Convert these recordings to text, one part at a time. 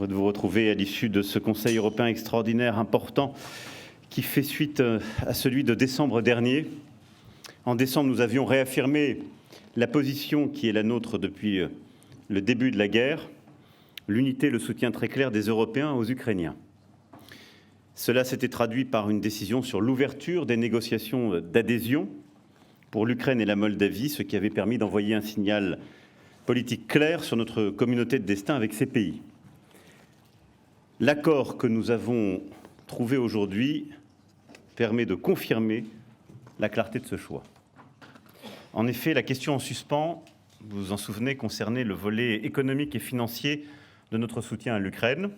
de vous retrouver à l'issue de ce Conseil européen extraordinaire important qui fait suite à celui de décembre dernier. En décembre, nous avions réaffirmé la position qui est la nôtre depuis le début de la guerre, l'unité et le soutien très clair des Européens aux Ukrainiens. Cela s'était traduit par une décision sur l'ouverture des négociations d'adhésion pour l'Ukraine et la Moldavie, ce qui avait permis d'envoyer un signal politique clair sur notre communauté de destin avec ces pays. L'accord que nous avons trouvé aujourd'hui permet de confirmer la clarté de ce choix. En effet, la question en suspens, vous vous en souvenez, concernait le volet économique et financier de notre soutien à l'Ukraine.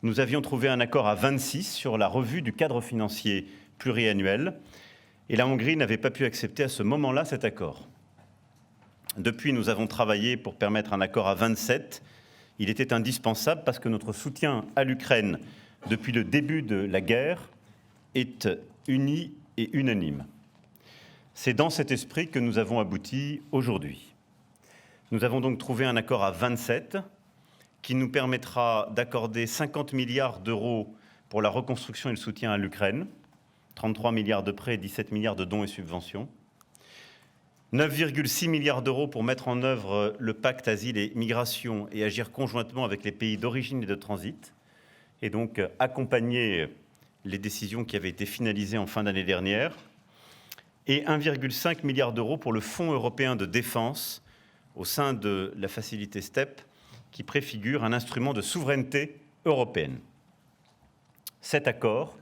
Nous avions trouvé un accord à 26 sur la revue du cadre financier pluriannuel et la Hongrie n'avait pas pu accepter à ce moment-là cet accord. Depuis, nous avons travaillé pour permettre un accord à 27. Il était indispensable parce que notre soutien à l'Ukraine depuis le début de la guerre est uni et unanime. C'est dans cet esprit que nous avons abouti aujourd'hui. Nous avons donc trouvé un accord à 27 qui nous permettra d'accorder 50 milliards d'euros pour la reconstruction et le soutien à l'Ukraine, 33 milliards de prêts et 17 milliards de dons et subventions, 9,6 milliards d'euros pour mettre en œuvre le pacte asile et migration et agir conjointement avec les pays d'origine et de transit, et donc accompagner les décisions qui avaient été finalisées en fin d'année dernière, et 1,5 milliard d'euros pour le Fonds européen de défense au sein de la facilité STEP, qui préfigure un instrument de souveraineté européenne. Cet accord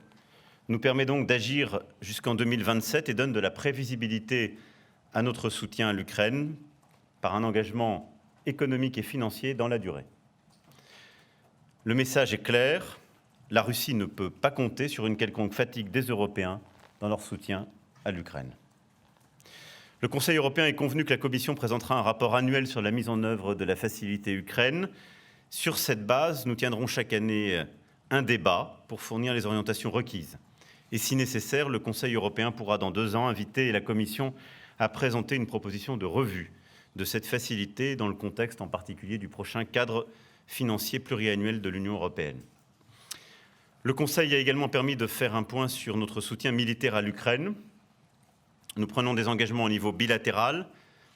nous permet donc d'agir jusqu'en 2027 et donne de la prévisibilité à notre soutien à l'Ukraine par un engagement économique et financier dans la durée. Le message est clair, la Russie ne peut pas compter sur une quelconque fatigue des Européens dans leur soutien à l'Ukraine. Le Conseil européen est convenu que la Commission présentera un rapport annuel sur la mise en œuvre de la facilité Ukraine. Sur cette base, nous tiendrons chaque année un débat pour fournir les orientations requises. Et si nécessaire, le Conseil européen pourra dans 2 ans inviter la Commission à présenter une proposition de revue de cette facilité dans le contexte en particulier du prochain cadre financier pluriannuel de l'Union européenne. Le Conseil a également permis de faire un point sur notre soutien militaire à l'Ukraine. Nous prenons des engagements au niveau bilatéral.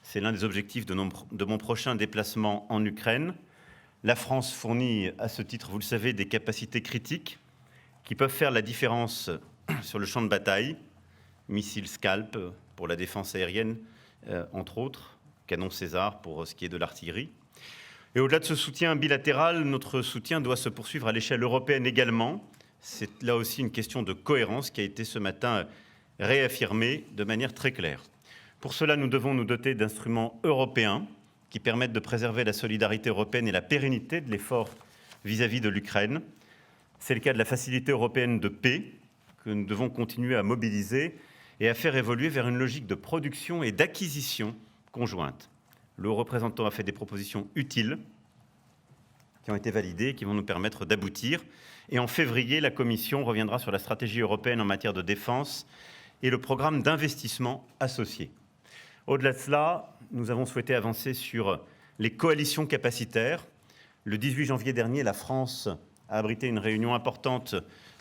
C'est l'un des objectifs de mon prochain déplacement en Ukraine. La France fournit à ce titre, vous le savez, des capacités critiques qui peuvent faire la différence sur le champ de bataille. Missiles Scalp pour la défense aérienne, entre autres, canon César pour ce qui est de l'artillerie. Et au-delà de ce soutien bilatéral, notre soutien doit se poursuivre à l'échelle européenne également. C'est là aussi une question de cohérence qui a été ce matin réaffirmée de manière très claire. Pour cela, nous devons nous doter d'instruments européens qui permettent de préserver la solidarité européenne et la pérennité de l'effort vis-à-vis de l'Ukraine. C'est le cas de la facilité européenne de paix que nous devons continuer à mobiliser et à faire évoluer vers une logique de production et d'acquisition conjointe. Le haut représentant a fait des propositions utiles qui ont été validées et qui vont nous permettre d'aboutir. Et en février, la Commission reviendra sur la stratégie européenne en matière de défense et le programme d'investissement associé. Au-delà de cela, nous avons souhaité avancer sur les coalitions capacitaires. Le 18 janvier dernier, la France a abrité une réunion importante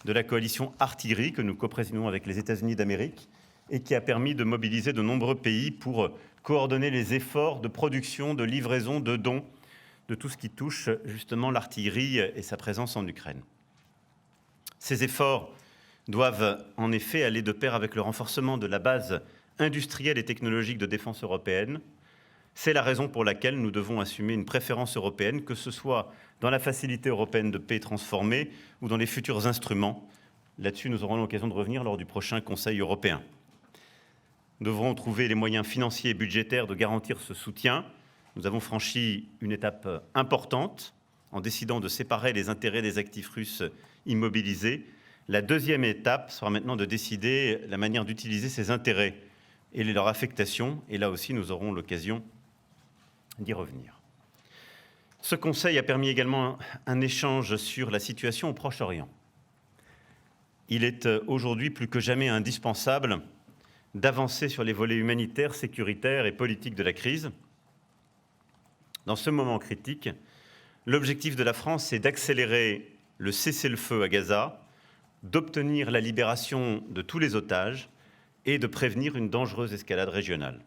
de la coalition artillerie que nous coprésidons avec les États-Unis d'Amérique et qui a permis de mobiliser de nombreux pays pour coordonner les efforts de production, de livraison, de dons, de tout ce qui touche justement l'artillerie et sa présence en Ukraine. Ces efforts doivent en effet aller de pair avec le renforcement de la base industrielle et technologique de défense européenne. C'est la raison pour laquelle nous devons assumer une préférence européenne, que ce soit dans la facilité européenne de paix transformée ou dans les futurs instruments. Là-dessus, nous aurons l'occasion de revenir lors du prochain Conseil européen. Nous devrons trouver les moyens financiers et budgétaires de garantir ce soutien. Nous avons franchi une étape importante en décidant de séparer les intérêts des actifs russes immobilisés. La deuxième étape sera maintenant de décider la manière d'utiliser ces intérêts et leur affectation. Et là aussi, nous aurons l'occasion d'y revenir. Ce Conseil a permis également un échange sur la situation au Proche-Orient. Il est aujourd'hui plus que jamais indispensable d'avancer sur les volets humanitaires, sécuritaires et politiques de la crise. Dans ce moment critique, L'objectif de la France, c'est d'accélérer le cessez-le-feu à Gaza, d'obtenir la libération de tous les otages et de prévenir une dangereuse escalade régionale.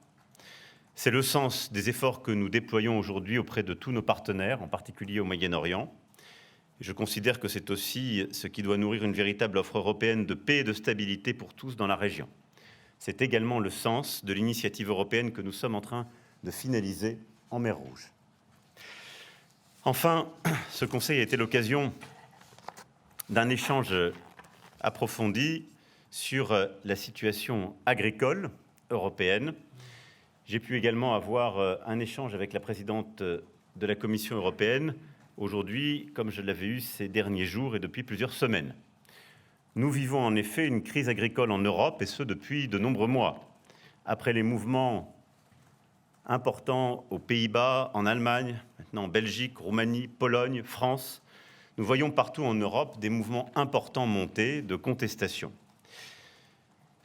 C'est le sens des efforts que nous déployons aujourd'hui auprès de tous nos partenaires, en particulier au Moyen-Orient. Je considère que c'est aussi ce qui doit nourrir une véritable offre européenne de paix et de stabilité pour tous dans la région. C'est également le sens de l'initiative européenne que nous sommes en train de finaliser en mer Rouge. Enfin, ce Conseil a été l'occasion d'un échange approfondi sur la situation agricole européenne. J'ai pu également avoir un échange avec la présidente de la Commission européenne, aujourd'hui, comme je l'avais eu ces derniers jours et depuis plusieurs semaines. Nous vivons en effet une crise agricole en Europe, et ce depuis de nombreux mois. Après les mouvements importants aux Pays-Bas, en Allemagne, maintenant en Belgique, Roumanie, Pologne, France, nous voyons partout en Europe des mouvements importants monter de contestation.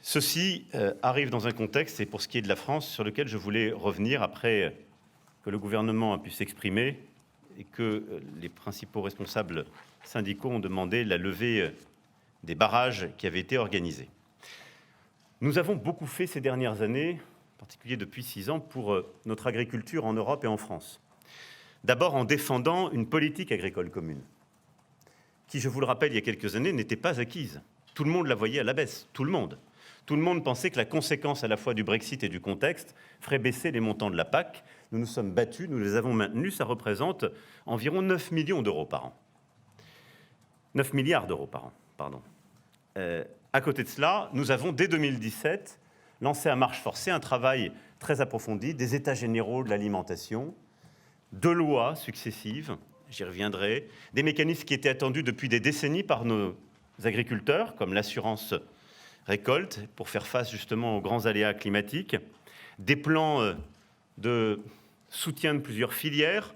Ceci arrive dans un contexte, et pour ce qui est de la France, sur lequel je voulais revenir après que le gouvernement a pu s'exprimer et que les principaux responsables syndicaux ont demandé la levée des barrages qui avaient été organisés. Nous avons beaucoup fait ces dernières années, en particulier depuis 6 ans, pour notre agriculture en Europe et en France. D'abord en défendant une politique agricole commune, qui, je vous le rappelle, il y a quelques années, n'était pas acquise. Tout le monde la voyait à la baisse, tout le monde. Tout le monde pensait que la conséquence à la fois du Brexit et du contexte ferait baisser les montants de la PAC. Nous nous sommes battus, nous les avons maintenus, ça représente environ 9 millions d'euros par an. 9 milliards d'euros par an, pardon. À côté de cela, nous avons, dès 2017, lancé à marche forcée un travail très approfondi des états généraux de l'alimentation, de lois successives, j'y reviendrai, des mécanismes qui étaient attendus depuis des décennies par nos agriculteurs, comme l'assurance récolte, pour faire face justement aux grands aléas climatiques, des plans de soutien de plusieurs filières,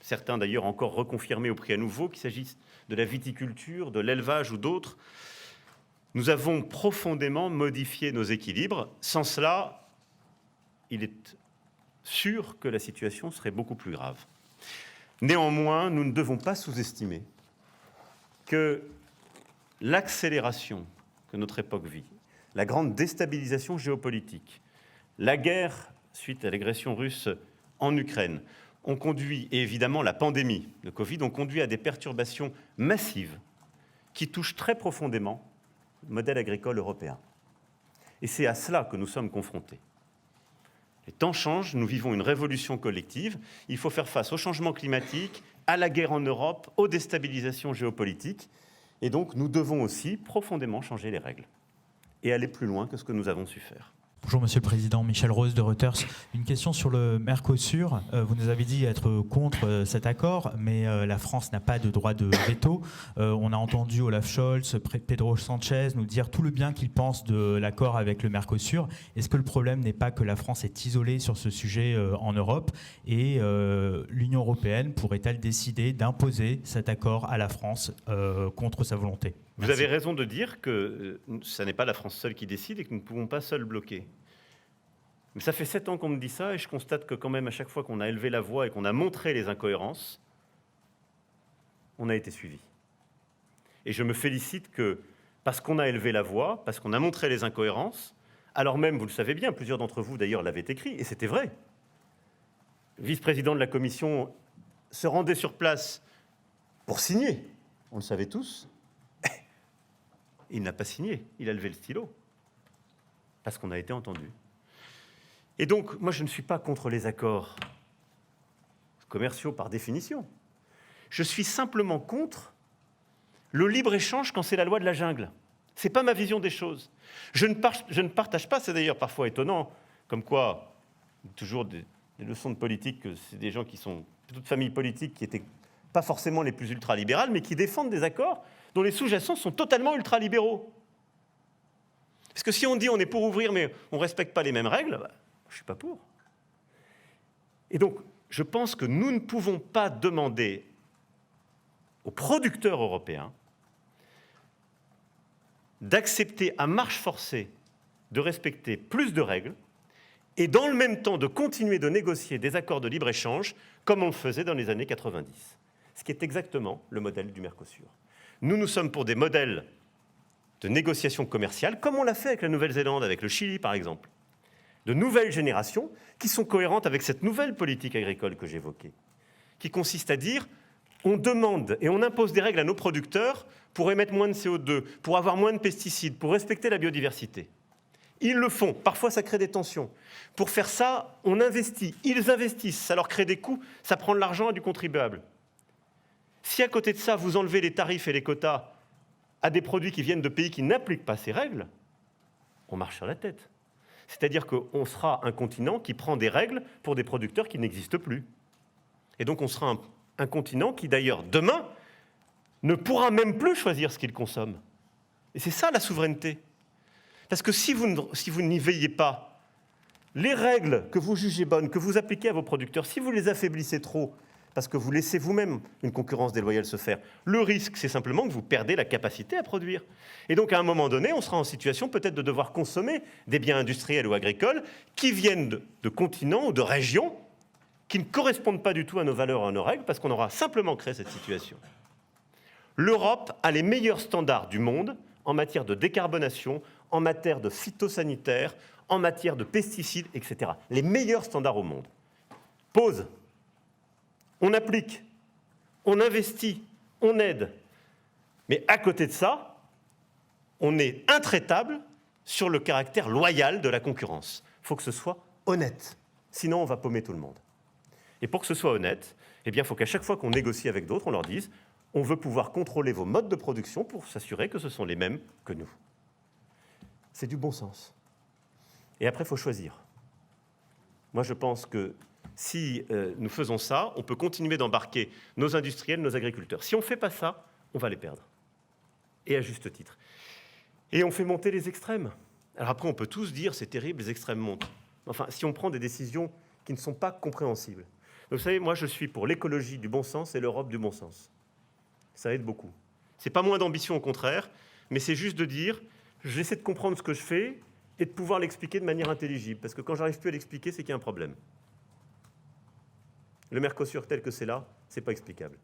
certains d'ailleurs encore reconfirmés au prix à nouveau, qu'il s'agisse de la viticulture, de l'élevage ou d'autres. Nous avons profondément modifié nos équilibres. Sans cela, il est sûr que la situation serait beaucoup plus grave. Néanmoins, nous ne devons pas sous-estimer que l'accélération que notre époque vit, la grande déstabilisation géopolitique, la guerre suite à l'agression russe en Ukraine, ont conduit, et évidemment la pandémie de Covid, ont conduit à des perturbations massives qui touchent très profondément le modèle agricole européen. Et c'est à cela que nous sommes confrontés. Les temps changent, nous vivons une révolution collective, il faut faire face au changement climatique, à la guerre en Europe, aux déstabilisations géopolitiques, et donc nous devons aussi profondément changer les règles et aller plus loin que ce que nous avons su faire. Bonjour Monsieur le Président, Michel Rose de Reuters. Une question sur le Mercosur. Vous nous avez dit être contre cet accord, mais la France n'a pas de droit de veto. On a entendu Olaf Scholz, Pedro Sanchez nous dire tout le bien qu'ils pensent de l'accord avec le Mercosur. Est-ce que le problème n'est pas que la France est isolée sur ce sujet en Europe et l'Union européenne pourrait-elle décider d'imposer cet accord à la France contre sa volonté ? Vous avez raison de dire que ce n'est pas la France seule qui décide et que nous ne pouvons pas seuls bloquer. Mais ça fait 7 ans qu'on me dit ça et je constate que quand même à chaque fois qu'on a élevé la voix et qu'on a montré les incohérences, on a été suivi. Et je me félicite que, parce qu'on a élevé la voix, parce qu'on a montré les incohérences, alors même, vous le savez bien, plusieurs d'entre vous d'ailleurs l'avaient écrit, et c'était vrai, le vice-président de la Commission se rendait sur place pour signer, on le savait tous. Il n'a pas signé, il a levé le stylo, parce qu'on a été entendu. Et donc, moi, je ne suis pas contre les accords commerciaux par définition. Je suis simplement contre le libre-échange quand c'est la loi de la jungle. Ce n'est pas ma vision des choses. Je ne partage pas, c'est d'ailleurs parfois étonnant, comme quoi, toujours des leçons de politique, que c'est des gens qui sont toute famille politique qui n'étaient pas forcément les plus ultralibérales, mais qui défendent des accords dont les sous-jacents sont totalement ultralibéraux. Parce que si on dit on est pour ouvrir, mais on ne respecte pas les mêmes règles, je ne suis pas pour. Et donc, je pense que nous ne pouvons pas demander aux producteurs européens d'accepter à marche forcée de respecter plus de règles et dans le même temps de continuer de négocier des accords de libre-échange comme on le faisait dans les années 90. ce qui est exactement le modèle du Mercosur. Nous sommes pour des modèles de négociation commerciale, comme on l'a fait avec la Nouvelle-Zélande, avec le Chili par exemple, de nouvelles générations qui sont cohérentes avec cette nouvelle politique agricole que j'évoquais, qui consiste à dire on demande et on impose des règles à nos producteurs pour émettre moins de CO2, pour avoir moins de pesticides, pour respecter la biodiversité. Ils le font, parfois ça crée des tensions. Pour faire ça, on investit, ils investissent, ça leur crée des coûts, ça prend de l'argent du contribuable. Si à côté de ça, vous enlevez les tarifs et les quotas à des produits qui viennent de pays qui n'appliquent pas ces règles, on marche sur la tête. C'est-à-dire qu'on sera un continent qui prend des règles pour des producteurs qui n'existent plus. Et donc on sera un continent qui, d'ailleurs, demain, ne pourra même plus choisir ce qu'il consomme. Et c'est ça la souveraineté. Parce que si vous n'y veillez pas, les règles que vous jugez bonnes, que vous appliquez à vos producteurs, si vous les affaiblissez trop, parce que vous laissez vous-même une concurrence déloyale se faire, le risque, c'est simplement que vous perdez la capacité à produire. Et donc, à un moment donné, on sera en situation peut-être de devoir consommer des biens industriels ou agricoles qui viennent de continents ou de régions qui ne correspondent pas du tout à nos valeurs et à nos règles, parce qu'on aura simplement créé cette situation. L'Europe a les meilleurs standards du monde en matière de décarbonation, en matière de phytosanitaire, en matière de pesticides, etc. Les meilleurs standards au monde. Pause. On applique, on investit, on aide. Mais à côté de ça, on est intraitable sur le caractère loyal de la concurrence. Il faut que ce soit honnête. Sinon, on va paumer tout le monde. Et pour que ce soit honnête, eh bien, il faut qu'à chaque fois qu'on négocie avec d'autres, on leur dise « on veut pouvoir contrôler vos modes de production pour s'assurer que ce sont les mêmes que nous ». C'est du bon sens. Et après, il faut choisir. Moi, je pense que si nous faisons ça, on peut continuer d'embarquer nos industriels, nos agriculteurs. Si on ne fait pas ça, on va les perdre. Et à juste titre. Et on fait monter les extrêmes. Alors après, on peut tous dire c'est terrible, les extrêmes montent. Enfin, si on prend des décisions qui ne sont pas compréhensibles. Donc, vous savez, moi, je suis pour l'écologie du bon sens et l'Europe du bon sens. Ça aide beaucoup. C'est pas moins d'ambition, au contraire, mais c'est juste de dire j'essaie de comprendre ce que je fais et de pouvoir l'expliquer de manière intelligible. Parce que quand j'arrive plus à l'expliquer, c'est qu'il y a un problème. Le Mercosur tel que c'est là, c'est pas explicable.